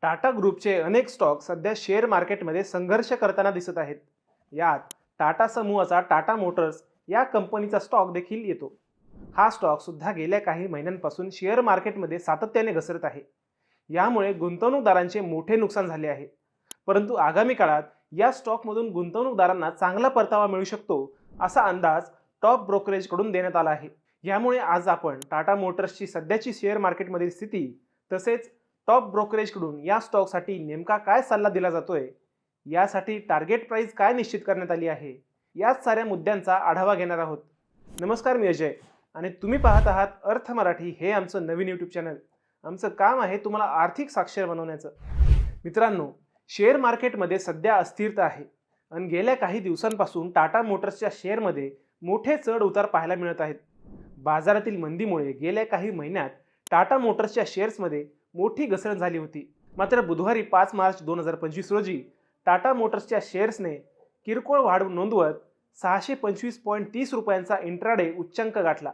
टाटा ग्रुपचे अनेक स्टॉक सध्या शेअर मार्केटमध्ये संघर्ष करताना दिसत आहेत. यात टाटा समूहाचा टाटा मोटर्स या कंपनीचा स्टॉक देखील येतो. हा स्टॉक सुद्धा गेल्या काही महिन्यांपासून शेअर मार्केटमध्ये सातत्याने घसरत आहे. यामुळे गुंतवणूकदारांचे मोठे नुकसान झाले आहे. परंतु आगामी काळात या स्टॉकमधून गुंतवणूकदारांना चांगला परतावा मिळू शकतो असा अंदाज टॉप ब्रोकरेजकडून देण्यात आला आहे. यामुळे आज आपण टाटा मोटर्सची सध्याची शेअर मार्केटमधील स्थिती तसेच टॉप ब्रोकरेजकडून या स्टॉकसाठी नेमका काय सल्ला दिला जातोय, यासाठी टार्गेट प्राइस काय निश्चित करण्यात आली आहे, याच साऱ्या मुद्द्यांचा आढावा घेणार आहोत. नमस्कार, मी अजय आणि तुम्ही पाहत आहात अर्थ मराठी हे आमचं नवीन यूट्यूब चॅनल. आमचं काम आहे तुम्हाला आर्थिक साक्षर बनवण्याचं. मित्रांनो, शेअर मार्केटमध्ये सध्या अस्थिरता आहे आणि गेल्या काही दिवसांपासून टाटा मोटर्सच्या शेअरमध्ये मोठे चढ उतार पाहायला मिळत आहेत. बाजारातील मंदीमुळे गेल्या काही महिन्यात टाटा मोटर्सच्या शेअर्समध्ये मोठी घसरण झाली होती. मात्र बुधवारी 5 मार्च 2025 रोजी टाटा मोटर्सच्या शेअर्सने किरकोळ वाढ नोंदवत 625.30 रुपयांचा इंट्राडे उच्चांक गाठला.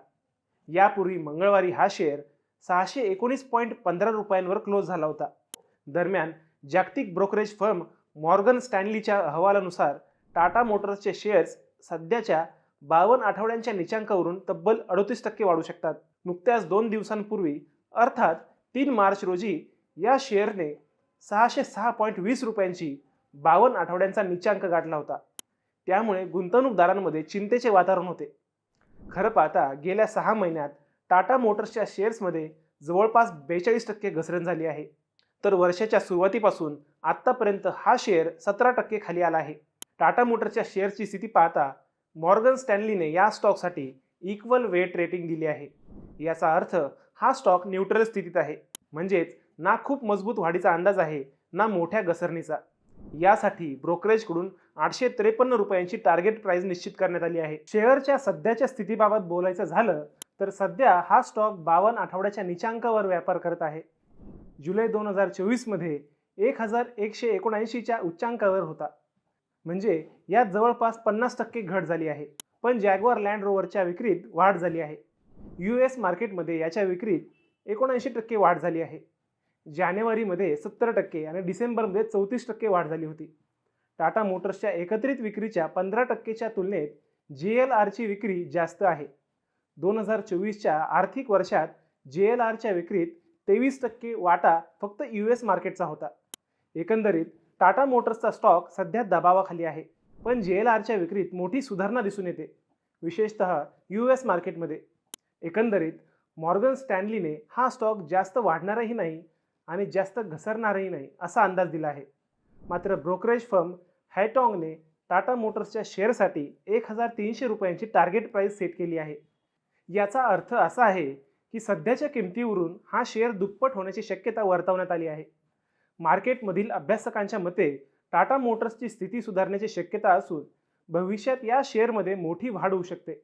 यापूर्वी मंगळवारी हा शेअर 619.15 रुपयांवर क्लोज झाला होता. दरम्यान जागतिक ब्रोकरेज फर्म मॉर्गन स्टॅनलीच्या अहवालानुसार टाटा मोटर्सचे शेअर्स सध्याच्या 52 आठवड्यांच्या निचांकावरून तब्बल 38% वाढू शकतात. नुकत्याच 2 दिवसांपूर्वी अर्थात 3 मार्च रोजी या शेअरने 606.20 रुपयांची 52 आठवड्यांचा निचांक गाठला होता. त्यामुळे गुंतवणूकदारांमध्ये चिंतेचे वातावरण होते. खरं पाहता गेल्या 6 महिन्यात टाटा मोटर्सच्या शेअर्समध्ये जवळपास 42% घसरण झाली आहे. तर वर्षाच्या सुरुवातीपासून आत्तापर्यंत हा शेअर 17% खाली आला आहे. टाटा मोटर्सच्या शेअरची स्थिती पाहता मॉर्गन स्टॅनलीने या स्टॉकसाठी इक्वल वेट रेटिंग दिली आहे. याचा अर्थ हा स्टॉक न्यूट्रल स्थितीत आहे, म्हणजेच ना खूप मजबूत वाढीचा अंदाज आहे ना मोठ्या घसरणीचा. यासाठी ब्रोकरेजकडून 853 रुपयांची टार्गेट प्राइस निश्चित करण्यात आली आहे. शेअरच्या सध्याच्या स्थितीबाबत बोलायचं झालं तर सध्या हा स्टॉक 52 आठवड्याच्या निचांकावर व्यापार करत आहे. जुलै 2024 मध्ये 1179च्या उच्चांकावर होता, म्हणजे यात जवळपास 50% घट झाली आहे. पण जॅग्वार लँड रोवरच्या विक्रीत वाढ झाली आहे. US मार्केटमध्ये याच्या विक्रीत 79% वाढ झाली आहे. जानेवारीमध्ये 70% आणि डिसेंबरमध्ये 34% वाढ झाली होती. टाटा मोटर्सच्या एकत्रित विक्रीच्या 15%च्या तुलनेत JLRची विक्री जास्त आहे. 2024च्या आर्थिक वर्षात JLRच्या विक्रीत 23% वाटा फक्त US मार्केटचा होता. एकंदरीत टाटा मोटर्सचा स्टॉक सध्या दबावाखाली आहे, पण JLRच्या विक्रीत मोठी सुधारणा दिसून येते, विशेषतः US मार्केटमध्ये. एकंदरीत मॉर्गन स्टॅनलीने हा स्टॉक जास्त वाढणारही नाही आणि जास्त घसरणारही नाही असा अंदाज दिला आहे. मात्र ब्रोकरेज फर्म हायटॉंगने टाटा मोटर्सच्या शेअरसाठी 1300 रुपयांची टार्गेट प्राइस सेट केली आहे. याचा अर्थ असा आहे की सध्याच्या किमतीवरून हा शेअर दुप्पट होण्याची शक्यता वर्तवण्यात आली आहे. मार्केटमधील अभ्यासकांच्या मते टाटा मोटर्सची स्थिती सुधारण्याची शक्यता असून भविष्यात या शेअरमध्ये मोठी वाढ होऊ शकते.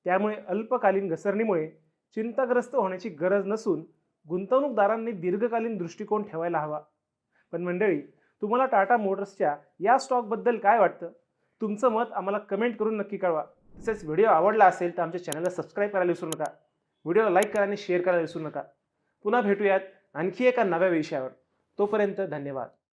त्यामुळे अल्पकालीन घसरणीमुळे चिंताग्रस्त होण्याची गरज नसून गुंतवणूकदारांनी दीर्घकालीन दृष्टिकोन ठेवायला हवा. पण मंडळी, तुम्हाला टाटा मोटर्सच्या या स्टॉकबद्दल काय वाटतं? तुमचं मत आम्हाला कमेंट करून नक्की कळवा. तसेच व्हिडिओ आवडला असेल तर आमच्या चॅनलला सबस्क्राईब करायला विसरू नका. व्हिडिओला लाईक करा आणि शेअर करायला विसरू नका. पुन्हा भेटूयात आणखी एका नव्या विषयावर. तोपर्यंत धन्यवाद.